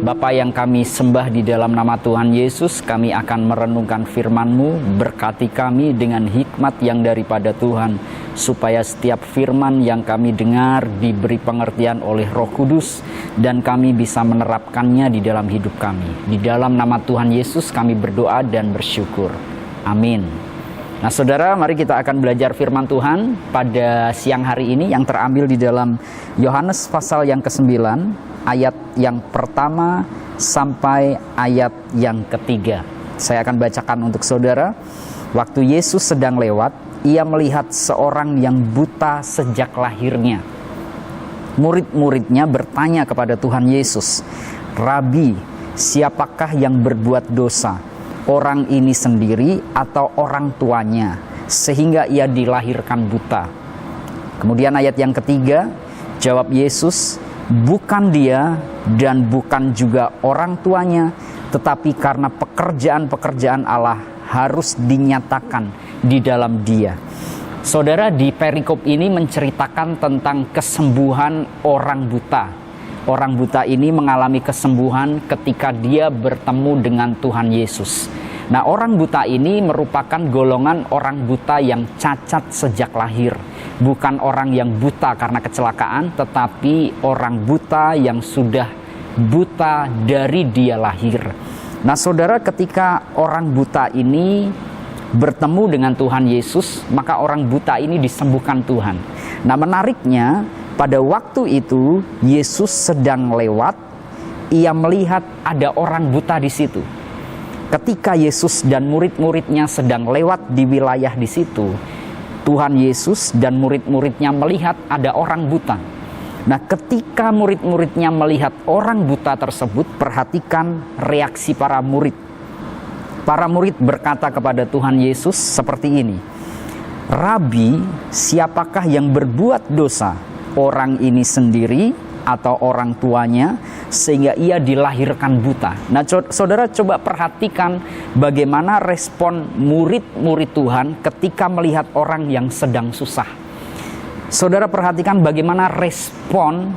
Bapa yang kami sembah di dalam nama Tuhan Yesus, kami akan merenungkan firman-Mu. Berkati kami dengan hikmat yang daripada Tuhan, supaya setiap firman yang kami dengar diberi pengertian oleh Roh Kudus, dan kami bisa menerapkannya di dalam hidup kami. Di dalam nama Tuhan Yesus kami berdoa dan bersyukur. Amin. Nah saudara, mari kita akan belajar firman Tuhan pada siang hari ini yang terambil di dalam Yohanes pasal yang ke-9, ayat yang pertama sampai ayat yang ketiga. Saya akan bacakan untuk saudara. Waktu Yesus sedang lewat, ia melihat seorang yang buta sejak lahirnya. Murid-muridnya bertanya kepada Tuhan Yesus, "Rabi, siapakah yang berbuat dosa? Orang ini sendiri atau orang tuanya, sehingga ia dilahirkan buta?" Kemudian ayat yang ketiga, jawab Yesus, "Bukan dia dan bukan juga orang tuanya, tetapi karena pekerjaan-pekerjaan Allah harus dinyatakan di dalam dia." Saudara, di perikop ini menceritakan tentang kesembuhan orang buta. Orang buta ini mengalami kesembuhan ketika dia bertemu dengan Tuhan Yesus. Nah, orang buta ini merupakan golongan orang buta yang cacat sejak lahir. Bukan orang yang buta karena kecelakaan, tetapi orang buta yang sudah buta dari dia lahir. Nah saudara, ketika orang buta ini bertemu dengan Tuhan Yesus, maka orang buta ini disembuhkan Tuhan. Nah menariknya, pada waktu itu Yesus sedang lewat, ia melihat ada orang buta di situ. Ketika Yesus dan murid-muridnya sedang lewat di wilayah di situ, Tuhan Yesus dan murid-muridnya melihat ada orang buta. Nah, ketika murid-muridnya melihat orang buta tersebut, perhatikan reaksi para murid. Para murid berkata kepada Tuhan Yesus seperti ini, "Rabi, siapakah yang berbuat dosa? Orang ini sendiri atau orang tuanya, sehingga ia dilahirkan buta?" Nah saudara, coba perhatikan bagaimana respon murid-murid Tuhan ketika melihat orang yang sedang susah. Saudara perhatikan bagaimana respon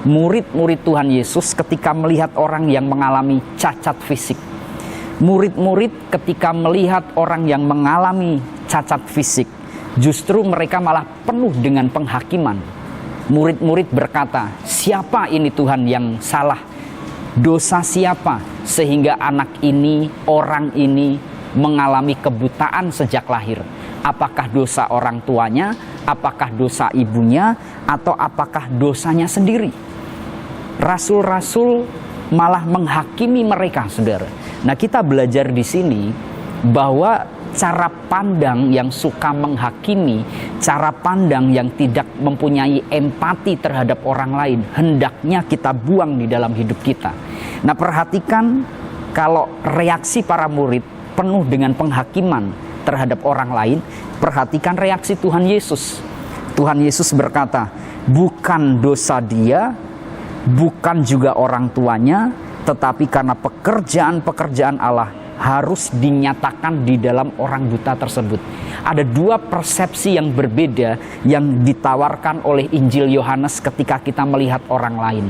murid-murid Tuhan Yesus ketika melihat orang yang mengalami cacat fisik. Murid-murid ketika melihat orang yang mengalami cacat fisik, justru mereka malah penuh dengan penghakiman. Murid-murid berkata, "Siapa ini Tuhan yang salah? Dosa siapa sehingga anak ini, orang ini mengalami kebutaan sejak lahir? Apakah dosa orang tuanya, apakah dosa ibunya, atau apakah dosanya sendiri?" Rasul-rasul malah menghakimi mereka, saudara. Nah, kita belajar di sini bahwa cara pandang yang suka menghakimi, cara pandang yang tidak mempunyai empati terhadap orang lain, hendaknya kita buang di dalam hidup kita. Nah, perhatikan kalau reaksi para murid penuh dengan penghakiman terhadap orang lain, perhatikan reaksi Tuhan Yesus. Tuhan Yesus berkata, "Bukan dosa dia, bukan juga orang tuanya, tetapi karena pekerjaan-pekerjaan Allah harus dinyatakan di dalam orang buta tersebut." Ada dua persepsi yang berbeda yang ditawarkan oleh Injil Yohanes ketika kita melihat orang lain.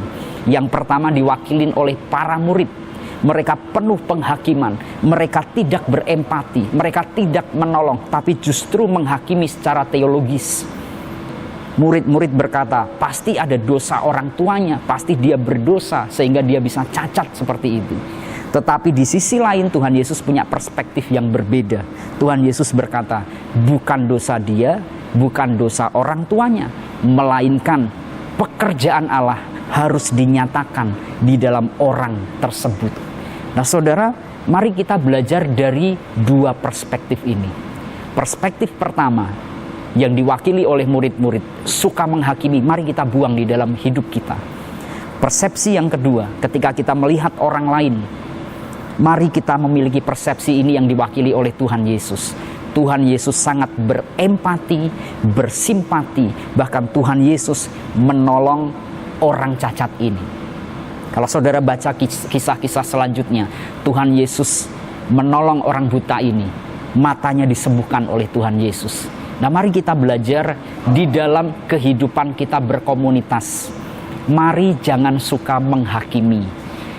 Yang pertama diwakilin oleh para murid. Mereka penuh penghakiman, mereka tidak berempati, mereka tidak menolong, tapi justru menghakimi secara teologis. Murid-murid berkata, pasti ada dosa orang tuanya, pasti dia berdosa sehingga dia bisa cacat seperti itu. Tetapi di sisi lain Tuhan Yesus punya perspektif yang berbeda. Tuhan Yesus berkata, bukan dosa dia, bukan dosa orang tuanya, melainkan pekerjaan Allah harus dinyatakan di dalam orang tersebut. Nah saudara, mari kita belajar dari dua perspektif ini. Perspektif pertama yang diwakili oleh murid-murid suka menghakimi, mari kita buang di dalam hidup kita. Persepsi yang kedua, ketika kita melihat orang lain, mari kita memiliki persepsi ini yang diwakili oleh Tuhan Yesus. Tuhan Yesus sangat berempati, bersimpati, bahkan Tuhan Yesus menolong orang cacat ini. Kalau saudara baca kisah-kisah selanjutnya, Tuhan Yesus menolong orang buta ini, matanya disembuhkan oleh Tuhan Yesus. Nah, mari kita belajar di dalam kehidupan kita berkomunitas. Mari jangan suka menghakimi.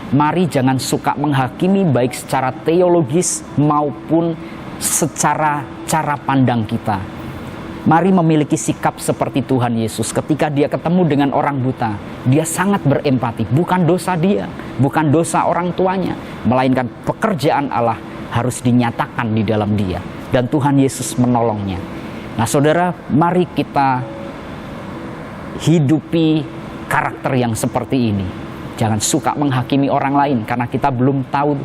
Mari jangan suka menghakimi baik secara teologis maupun secara cara pandang kita. Mari memiliki sikap seperti Tuhan Yesus. Ketika dia ketemu dengan orang buta, dia sangat berempati. Bukan dosa dia, bukan dosa orang tuanya, melainkan pekerjaan Allah harus dinyatakan di dalam dia. Dan Tuhan Yesus menolongnya. Nah saudara, mari kita hidupi karakter yang seperti ini. Jangan suka menghakimi orang lain karena kita belum tahu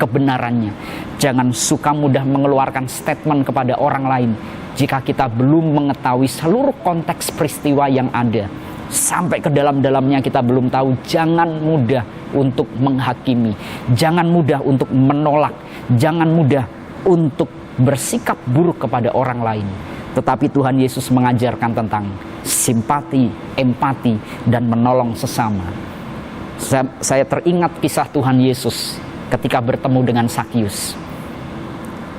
kebenarannya. Jangan suka mudah mengeluarkan statement kepada orang lain jika kita belum mengetahui seluruh konteks peristiwa yang ada. Sampai ke dalam-dalamnya kita belum tahu. Jangan mudah untuk menghakimi. Jangan mudah untuk menolak. Jangan mudah untuk bersikap buruk kepada orang lain. Tetapi Tuhan Yesus mengajarkan tentang simpati, empati, dan menolong sesama. Saya teringat kisah Tuhan Yesus ketika bertemu dengan Sakyus.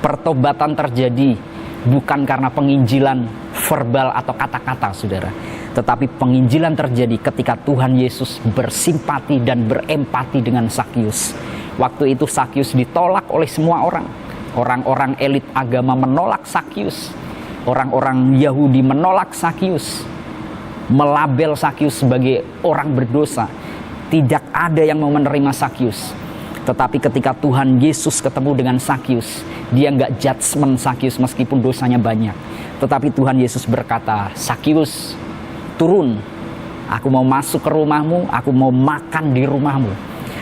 Pertobatan terjadi bukan karena penginjilan verbal atau kata-kata, saudara. Tetapi penginjilan terjadi ketika Tuhan Yesus bersimpati dan berempati dengan Sakyus. Waktu itu Sakyus ditolak oleh semua orang. Orang-orang elit agama menolak Sakyus. Orang-orang Yahudi menolak Sakyus. Melabel Sakyus sebagai orang berdosa. Tidak ada yang mau menerima Sakyus. Tetapi ketika Tuhan Yesus ketemu dengan Sakyus, dia nggak judgement Sakyus meskipun dosanya banyak. Tetapi Tuhan Yesus berkata, Sakyus, turun. Aku mau masuk ke rumahmu, aku mau makan di rumahmu.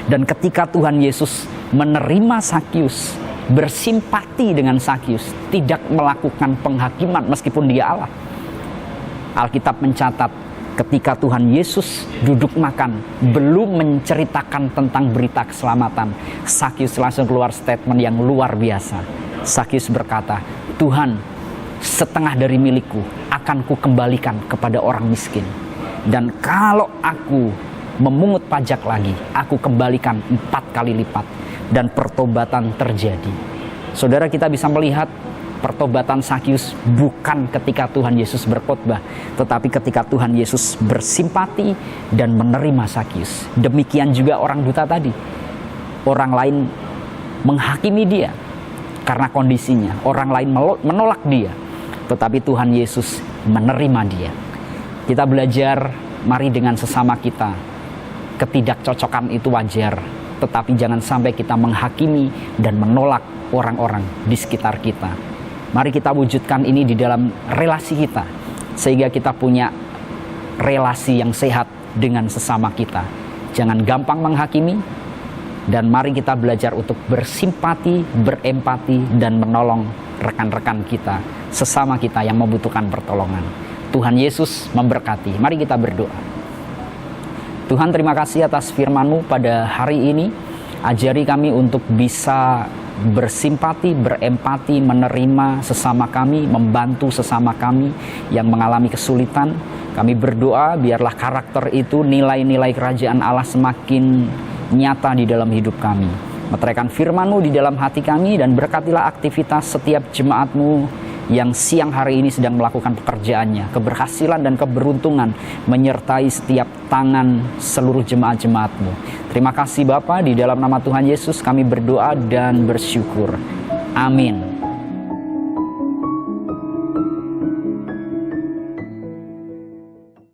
Dan ketika Tuhan Yesus menerima Sakyus, bersimpati dengan Sakyus, tidak melakukan penghakiman meskipun dia Allah. Alkitab mencatat, ketika Tuhan Yesus duduk makan, belum menceritakan tentang berita keselamatan, Sakyus langsung keluar statement yang luar biasa. Sakyus berkata, Tuhan, setengah dari milikku akan kukembalikan kepada orang miskin. Dan kalau aku memungut pajak lagi, aku kembalikan 4 kali lipat. Dan pertobatan terjadi. Saudara, kita bisa melihat pertobatan Sakyus bukan ketika Tuhan Yesus berkhotbah, tetapi ketika Tuhan Yesus bersimpati dan menerima Sakyus. Demikian juga orang buta tadi. Orang lain menghakimi dia karena kondisinya. Orang lain menolak dia, tetapi Tuhan Yesus menerima dia. Kita belajar, mari dengan sesama kita. Ketidakcocokan itu wajar, tetapi jangan sampai kita menghakimi dan menolak orang-orang di sekitar kita. Mari kita wujudkan ini di dalam relasi kita, sehingga kita punya relasi yang sehat dengan sesama kita. Jangan gampang menghakimi, dan mari kita belajar untuk bersimpati, berempati, dan menolong rekan-rekan kita, sesama kita yang membutuhkan pertolongan. Tuhan Yesus memberkati. Mari kita berdoa. Tuhan, terima kasih atas firman-Mu pada hari ini. Ajari kami untuk bisa bersimpati, berempati, menerima sesama kami, membantu sesama kami yang mengalami kesulitan. Kami berdoa biarlah karakter itu, nilai-nilai kerajaan Allah semakin nyata di dalam hidup kami. Meteraikan firman-Mu di dalam hati kami dan berkatilah aktivitas setiap jemaat-Mu yang siang hari ini sedang melakukan pekerjaannya. Keberhasilan dan keberuntungan menyertai setiap tangan seluruh jemaat-jemaat-Mu. Terima kasih Bapa, di dalam nama Tuhan Yesus kami berdoa dan bersyukur. Amin.